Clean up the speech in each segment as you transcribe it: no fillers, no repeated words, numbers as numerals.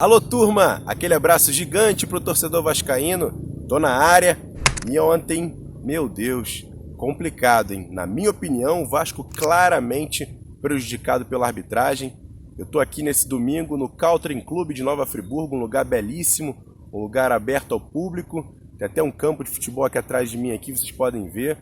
Alô, turma! Aquele abraço gigante pro torcedor vascaíno. Tô na área. E ontem, meu Deus, complicado, hein? Na minha opinião, o Vasco claramente prejudicado pela arbitragem. Eu tô aqui nesse domingo no Country Club de Nova Friburgo, um lugar belíssimo, um lugar aberto ao público. Tem até um campo de futebol aqui atrás de mim, aqui vocês podem ver.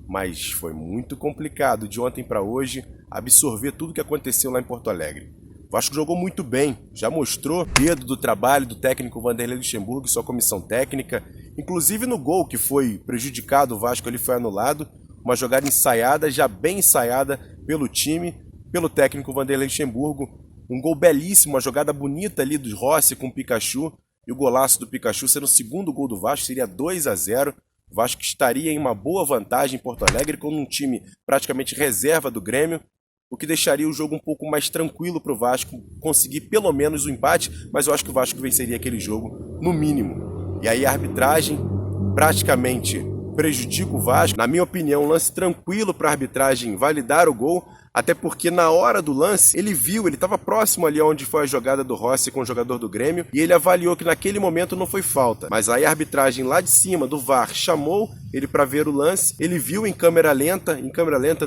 Mas foi muito complicado de ontem para hoje absorver tudo que aconteceu lá em Porto Alegre. O Vasco jogou muito bem, já mostrou o dedo do trabalho do técnico Vanderlei Luxemburgo e sua comissão técnica. Inclusive no gol que foi prejudicado, o Vasco ele foi anulado. Uma jogada ensaiada, já bem ensaiada pelo time, pelo técnico Vanderlei Luxemburgo. Um gol belíssimo, uma jogada bonita ali do Rossi com o Pikachu. E o golaço do Pikachu sendo o segundo gol do Vasco, seria 2-0. O Vasco estaria em uma boa vantagem em Porto Alegre com um time praticamente reserva do Grêmio, o que deixaria o jogo um pouco mais tranquilo para o Vasco conseguir pelo menos o empate, mas eu acho que o Vasco venceria aquele jogo no mínimo. E aí a arbitragem praticamente prejudica o Vasco. Na minha opinião, um lance tranquilo para a arbitragem validar o gol, até porque na hora do lance ele viu, ele estava próximo ali onde foi a jogada do Rossi com o jogador do Grêmio, e ele avaliou que naquele momento não foi falta. Mas aí a arbitragem lá de cima do VAR chamou ele para ver o lance, ele viu em câmera lenta,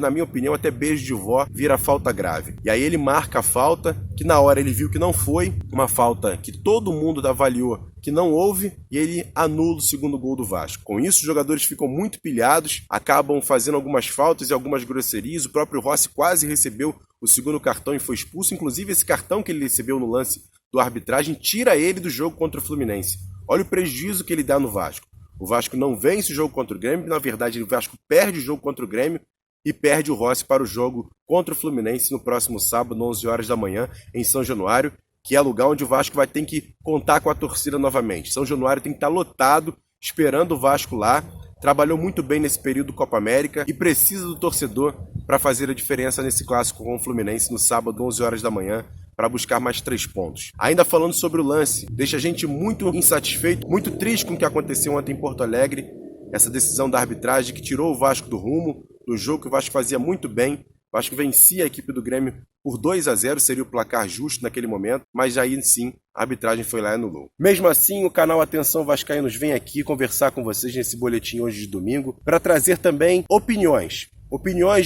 na minha opinião, até beijo de vó, vira falta grave. E aí ele marca a falta, que na hora ele viu que não foi uma falta que todo mundo avaliou que não houve, e ele anula o segundo gol do Vasco. Com isso, os jogadores ficam muito pilhados, acabam fazendo algumas faltas e algumas grosserias. O próprio Rossi quase recebeu o segundo cartão e foi expulso. Inclusive, esse cartão que ele recebeu no lance do arbitragem tira ele do jogo contra o Fluminense. Olha o prejuízo que ele dá no Vasco. O Vasco não vence o jogo contra o Grêmio, na verdade o Vasco perde o jogo contra o Grêmio e perde o Rossi para o jogo contra o Fluminense no próximo sábado, 11 horas da manhã, em São Januário, que é lugar onde o Vasco vai ter que contar com a torcida novamente. São Januário tem que estar lotado, esperando o Vasco lá. Trabalhou muito bem nesse período Copa América e precisa do torcedor para fazer a diferença nesse clássico com o Fluminense no sábado, 11 horas da manhã, para buscar mais 3 pontos. Ainda falando sobre o lance, deixa a gente muito insatisfeito, muito triste com o que aconteceu ontem em Porto Alegre, essa decisão da arbitragem que tirou o Vasco do rumo, do jogo que o Vasco fazia muito bem. O Vasco vencia a equipe do Grêmio por 2-0, seria o placar justo naquele momento, mas aí sim a arbitragem foi lá e anulou. Mesmo assim, o canal Atenção Vascaínos vem aqui conversar com vocês nesse boletim hoje de domingo para trazer também opiniões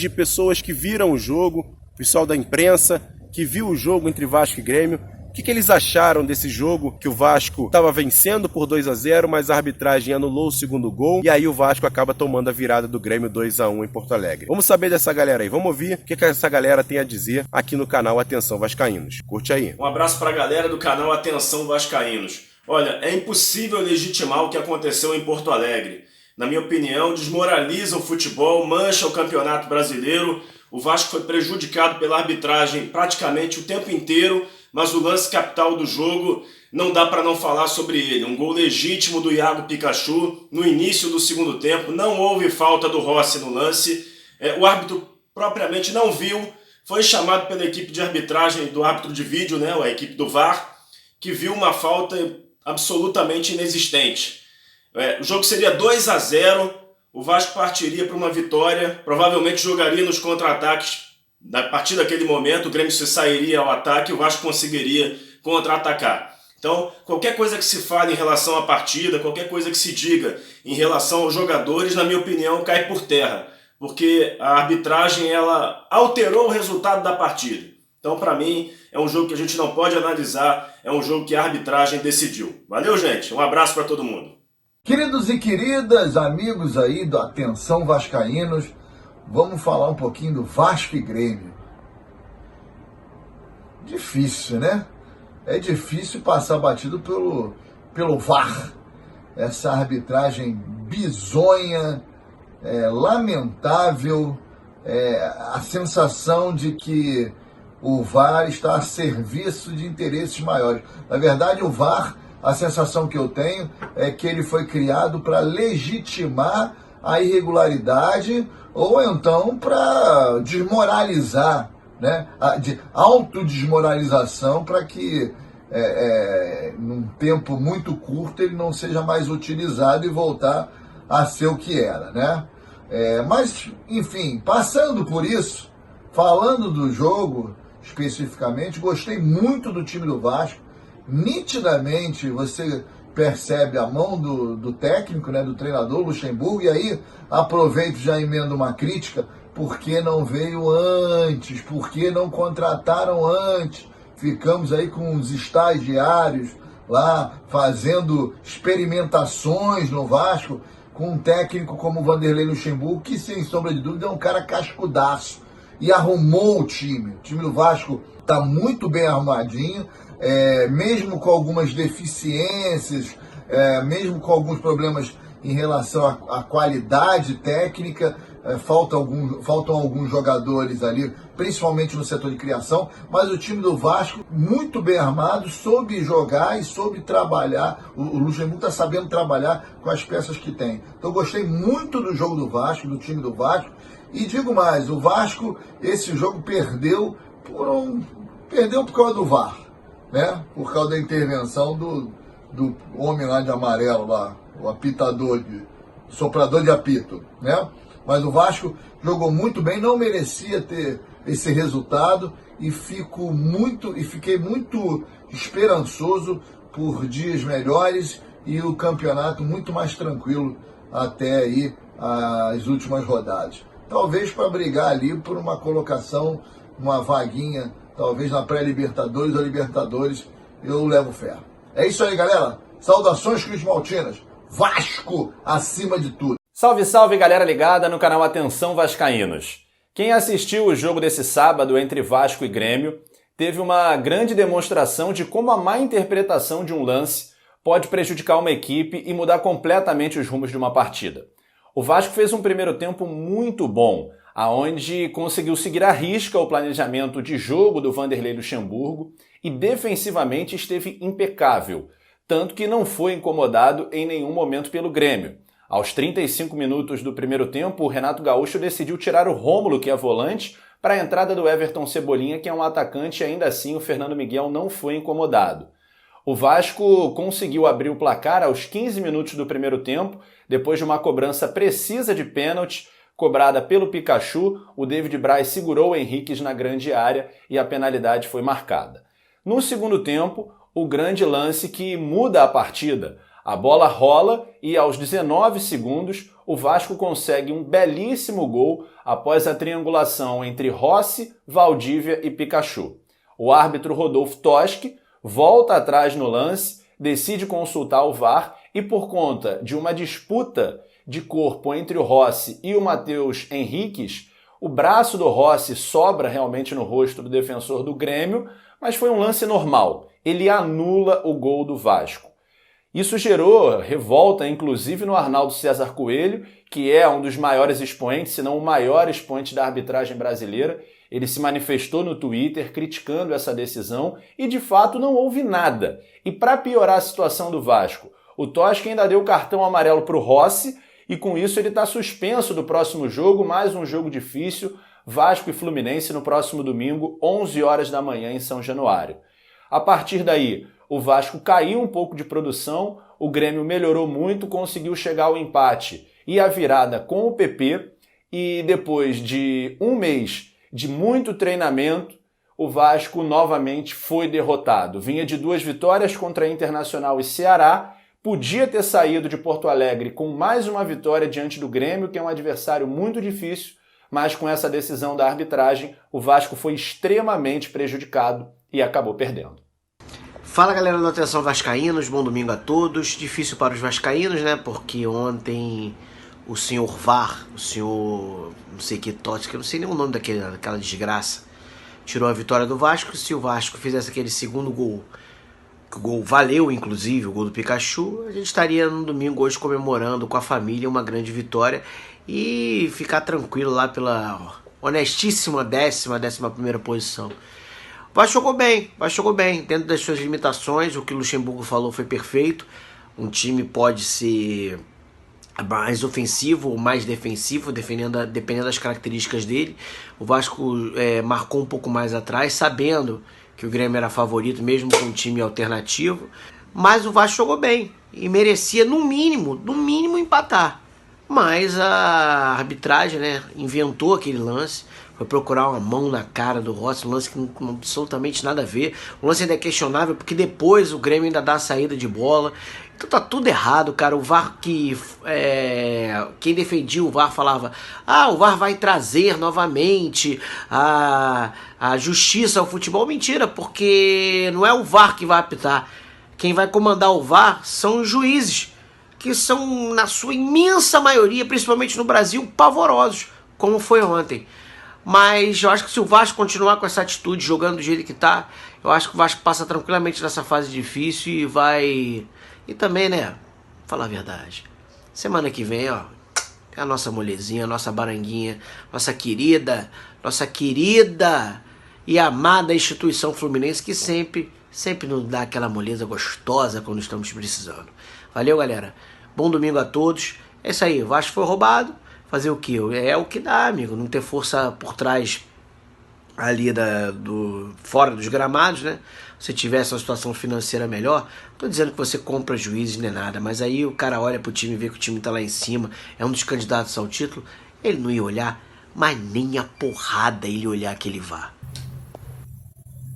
de pessoas que viram o jogo, pessoal da imprensa que viu o jogo entre Vasco e Grêmio. O que eles acharam desse jogo que o Vasco estava vencendo por 2-0, mas a arbitragem anulou o segundo gol e aí o Vasco acaba tomando a virada do Grêmio 2-1 em Porto Alegre. Vamos saber dessa galera aí, vamos ouvir o que essa galera tem a dizer aqui no canal Atenção Vascaínos. Curte aí. Um abraço para a galera do canal Atenção Vascaínos. Olha, é impossível legitimar o que aconteceu em Porto Alegre. Na minha opinião, desmoraliza o futebol, mancha o Campeonato Brasileiro. O Vasco foi prejudicado pela arbitragem praticamente o tempo inteiro, mas o lance capital do jogo não dá para não falar sobre ele. Um gol legítimo do Iago Pikachu no início do segundo tempo. Não houve falta do Rossi no lance. O árbitro propriamente não viu. Foi chamado pela equipe de arbitragem do árbitro de vídeo, né, a equipe do VAR, que viu uma falta absolutamente inexistente. O jogo seria 2-0. O Vasco partiria para uma vitória. Provavelmente jogaria nos contra-ataques. A partir daquele momento, o Grêmio se sairia ao ataque e o Vasco conseguiria contra-atacar. Então, qualquer coisa que se fale em relação à partida, qualquer coisa que se diga em relação aos jogadores, na minha opinião, cai por terra. Porque a arbitragem ela alterou o resultado da partida. Então, para mim, é um jogo que a gente não pode analisar, é um jogo que a arbitragem decidiu. Valeu, gente. Um abraço para todo mundo. Queridos e queridas, amigos aí do Atenção Vascaínos, vamos falar um pouquinho do Vasco e Grêmio. Difícil, né? É difícil passar batido pelo VAR. Essa arbitragem bizonha, lamentável, a sensação de que o VAR está a serviço de interesses maiores. Na verdade, o VAR, a sensação que eu tenho é que ele foi criado para legitimar a irregularidade ou então para desmoralizar, né? De autodesmoralização para que num tempo muito curto ele não seja mais utilizado e voltar a ser o que era, né? Mas, enfim, passando por isso, falando do jogo especificamente, gostei muito do time do Vasco. nitidamente você percebe a mão do técnico, né, do treinador Luxemburgo, e aí aproveito já emendo uma crítica, por que não veio antes, por que não contrataram antes, ficamos aí com os estagiários lá fazendo experimentações no Vasco, com um técnico como o Vanderlei Luxemburgo, que sem sombra de dúvida é um cara cascudaço, e arrumou o time do Vasco está muito bem arrumadinho, mesmo com algumas deficiências, mesmo com alguns problemas em relação à qualidade técnica, faltam alguns jogadores ali, principalmente no setor de criação, mas o time do Vasco, muito bem armado, soube jogar e soube trabalhar. O Luxemburgo está sabendo trabalhar com as peças que tem. Então eu gostei muito do jogo do Vasco, do time do Vasco, e digo mais, o Vasco, esse jogo perdeu por causa do VAR, né? Por causa da intervenção do homem lá de amarelo, lá, o apitador, soprador de apito, né? Mas o Vasco jogou muito bem, não merecia ter esse resultado e fiquei muito esperançoso por dias melhores e o campeonato muito mais tranquilo até aí as últimas rodadas. Talvez para brigar ali por uma colocação, uma vaguinha, talvez na pré-Libertadores ou Libertadores, eu levo fé. É isso aí, galera. Saudações cruzmaltinas. Vasco acima de tudo. Salve, salve, galera ligada no canal Atenção Vascaínos. Quem assistiu o jogo desse sábado entre Vasco e Grêmio teve uma grande demonstração de como a má interpretação de um lance pode prejudicar uma equipe e mudar completamente os rumos de uma partida. O Vasco fez um primeiro tempo muito bom, aonde conseguiu seguir à risca o planejamento de jogo do Vanderlei Luxemburgo e defensivamente esteve impecável, tanto que não foi incomodado em nenhum momento pelo Grêmio. Aos 35 minutos do primeiro tempo, o Renato Gaúcho decidiu tirar o Rômulo, que é volante, para a entrada do Everton Cebolinha, que é um atacante, e ainda assim o Fernando Miguel não foi incomodado. O Vasco conseguiu abrir o placar aos 15 minutos do primeiro tempo, depois de uma cobrança precisa de pênalti, cobrada pelo Pikachu, o David Braz segurou o Henriques na grande área e a penalidade foi marcada. No segundo tempo, o grande lance que muda a partida. A bola rola e aos 19 segundos o Vasco consegue um belíssimo gol após a triangulação entre Rossi, Valdívia e Pikachu. O árbitro Rodolfo Toschi volta atrás no lance, decide consultar o VAR e por conta de uma disputa de corpo entre o Rossi e o Matheus Henriques, o braço do Rossi sobra realmente no rosto do defensor do Grêmio, mas foi um lance normal. Ele anula o gol do Vasco. Isso gerou revolta, inclusive, no Arnaldo César Coelho, que é um dos maiores expoentes, se não o maior expoente da arbitragem brasileira. Ele se manifestou no Twitter criticando essa decisão e, de fato, não houve nada. E para piorar a situação do Vasco, o Toschi ainda deu cartão amarelo para o Rossi e, com isso, ele está suspenso do próximo jogo, mais um jogo difícil, Vasco e Fluminense no próximo domingo, 11 horas da manhã em São Januário. A partir daí, o Vasco caiu um pouco de produção, o Grêmio melhorou muito, conseguiu chegar ao empate e a virada com o PP, e depois de um mês de muito treinamento, o Vasco novamente foi derrotado. Vinha de 2 vitórias contra Internacional e Ceará, podia ter saído de Porto Alegre com mais uma vitória diante do Grêmio, que é um adversário muito difícil, mas com essa decisão da arbitragem, o Vasco foi extremamente prejudicado e acabou perdendo. Fala, galera do Atenção Vascaínos, bom domingo a todos. Difícil para os vascaínos, né? Porque ontem o senhor VAR, o senhor não sei que Totti, que eu não sei nem o nome daquela desgraça, tirou a vitória do Vasco. Se o Vasco fizesse aquele segundo gol, que o gol valeu, inclusive, o gol do Pikachu, a gente estaria no domingo hoje comemorando com a família uma grande vitória e ficar tranquilo lá pela honestíssima 11ª posição. O Vasco jogou bem, dentro das suas limitações. O que o Luxemburgo falou foi perfeito. Um time pode ser mais ofensivo ou mais defensivo, dependendo das características dele. O Vasco marcou um pouco mais atrás, sabendo que o Grêmio era favorito, mesmo com um time alternativo. Mas o Vasco jogou bem e merecia, no mínimo, empatar. Mas a arbitragem, né, inventou aquele lance. foi procurar uma mão na cara do Rossi, um lance que não tem absolutamente nada a ver. O lance ainda é questionável porque depois o Grêmio ainda dá a saída de bola. Então tá tudo errado, cara. O VAR quem defendia o VAR falava: o VAR vai trazer novamente a justiça ao futebol. Mentira, porque não é o VAR que vai apitar. Quem vai comandar o VAR são os juízes, que são, na sua imensa maioria, principalmente no Brasil, pavorosos, como foi ontem. Mas eu acho que se o Vasco continuar com essa atitude, jogando do jeito que tá, eu acho que o Vasco passa tranquilamente nessa fase difícil e vai... E também, né, falar a verdade, semana que vem, ó, é a nossa molezinha, a nossa baranguinha, nossa querida e amada instituição Fluminense, que sempre nos dá aquela moleza gostosa quando estamos precisando. Valeu, galera. Bom domingo a todos. É isso aí, o Vasco foi roubado. Fazer o quê? É o que dá, amigo. Não ter força por trás ali fora dos gramados, né? Se tivesse uma situação financeira melhor, tô dizendo que você compra juízes nem nada, mas aí o cara olha pro time e vê que o time tá lá em cima, é um dos candidatos ao título, ele não ia olhar, mas nem a porrada ele olhar aquele VAR.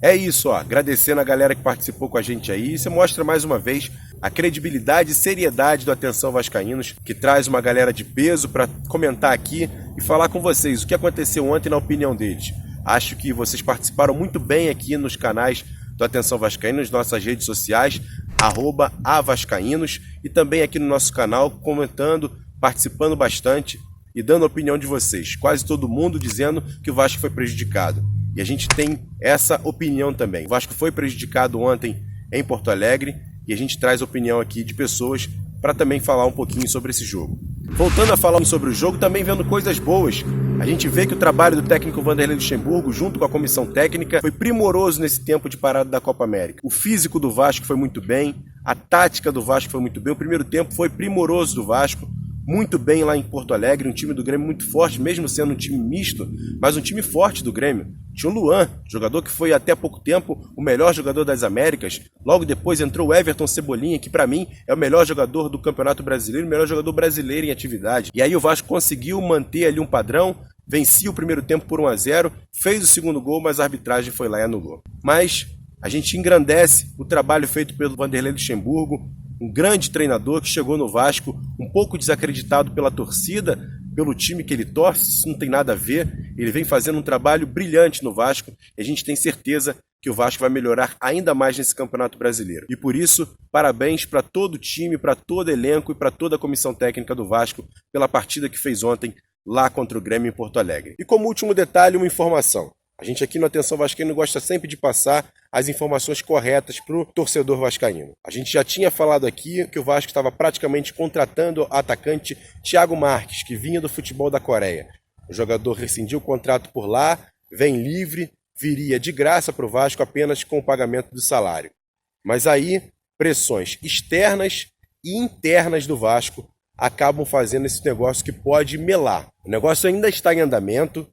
É isso, ó. Agradecendo a galera que participou com a gente aí. Isso mostra mais uma vez a credibilidade e seriedade do Atenção Vascaínos, que traz uma galera de peso para comentar aqui e falar com vocês o que aconteceu ontem na opinião deles. Acho que vocês participaram muito bem aqui nos canais do Atenção Vascaínos, nossas redes sociais, @avascaínos, e também aqui no nosso canal, comentando, participando bastante e dando a opinião de vocês. Quase todo mundo dizendo que o Vasco foi prejudicado. E a gente tem essa opinião também. O Vasco foi prejudicado ontem em Porto Alegre e a gente traz opinião aqui de pessoas para também falar um pouquinho sobre esse jogo. Voltando a falar sobre o jogo, também vendo coisas boas. A gente vê que o trabalho do técnico Vanderlei Luxemburgo, junto com a comissão técnica, foi primoroso nesse tempo de parada da Copa América. O físico do Vasco foi muito bem, a tática do Vasco foi muito bem, o primeiro tempo foi primoroso do Vasco, muito bem lá em Porto Alegre, um time do Grêmio muito forte, mesmo sendo um time misto, mas um time forte do Grêmio. Tinha o Luan, jogador que foi até há pouco tempo o melhor jogador das Américas. Logo depois entrou o Everton Cebolinha, que para mim é o melhor jogador do Campeonato Brasileiro, o melhor jogador brasileiro em atividade. E aí o Vasco conseguiu manter ali um padrão, vencia o primeiro tempo por 1-0, fez o segundo gol, mas a arbitragem foi lá e anulou. Mas a gente engrandece o trabalho feito pelo Vanderlei Luxemburgo, um grande treinador que chegou no Vasco um pouco desacreditado pela torcida, pelo time que ele torce, isso não tem nada a ver. Ele vem fazendo um trabalho brilhante no Vasco e a gente tem certeza que o Vasco vai melhorar ainda mais nesse Campeonato Brasileiro. E por isso, parabéns para todo o time, para todo o elenco e para toda a comissão técnica do Vasco pela partida que fez ontem lá contra o Grêmio em Porto Alegre. E como último detalhe, uma informação. A gente aqui no Atenção Vascaíno gosta sempre de passar as informações corretas para o torcedor vascaíno. A gente já tinha falado aqui que o Vasco estava praticamente contratando o atacante Thiago Marques, que vinha do futebol da Coreia. O jogador rescindiu o contrato por lá, vem livre, viria de graça para o Vasco apenas com o pagamento do salário. Mas aí, pressões externas e internas do Vasco acabam fazendo esse negócio que pode melar. O negócio ainda está em andamento.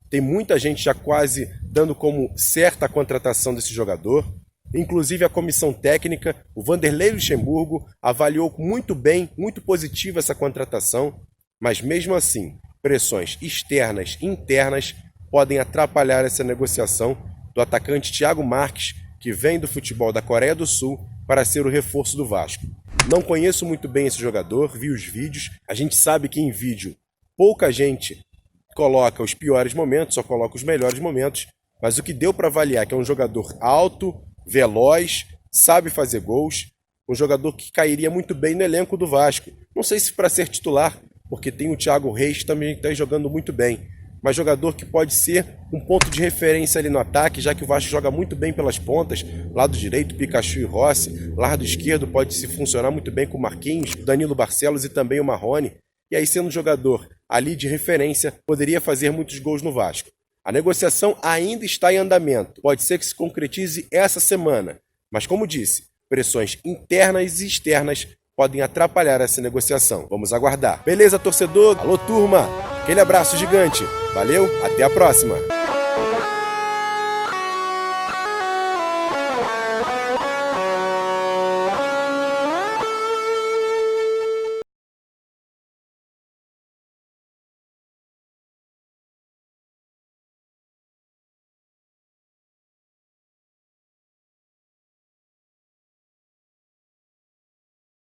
Tem muita gente já quase dando como certa a contratação desse jogador. Inclusive a comissão técnica, o Vanderlei Luxemburgo, avaliou muito bem, muito positiva essa contratação. Mas mesmo assim, pressões externas e internas podem atrapalhar essa negociação do atacante Thiago Marques, que vem do futebol da Coreia do Sul para ser o reforço do Vasco. Não conheço muito bem esse jogador, vi os vídeos. A gente sabe que em vídeo pouca gente coloca os piores momentos, só coloca os melhores momentos, mas o que deu para avaliar é que é um jogador alto, veloz, sabe fazer gols, um jogador que cairia muito bem no elenco do Vasco. Não sei se para ser titular, porque tem o Thiago Reis também que está jogando muito bem, mas jogador que pode ser um ponto de referência ali no ataque, já que o Vasco joga muito bem pelas pontas, lado direito, Pikachu e Rossi, lado esquerdo pode se funcionar muito bem com o Marquinhos, Danilo Barcelos e também o Marrone. E aí, sendo um jogador ali de referência, poderia fazer muitos gols no Vasco. A negociação ainda está em andamento. Pode ser que se concretize essa semana. Mas, como disse, pressões internas e externas podem atrapalhar essa negociação. Vamos aguardar. Beleza, torcedor? Alô, turma! Aquele abraço gigante. Valeu, até a próxima!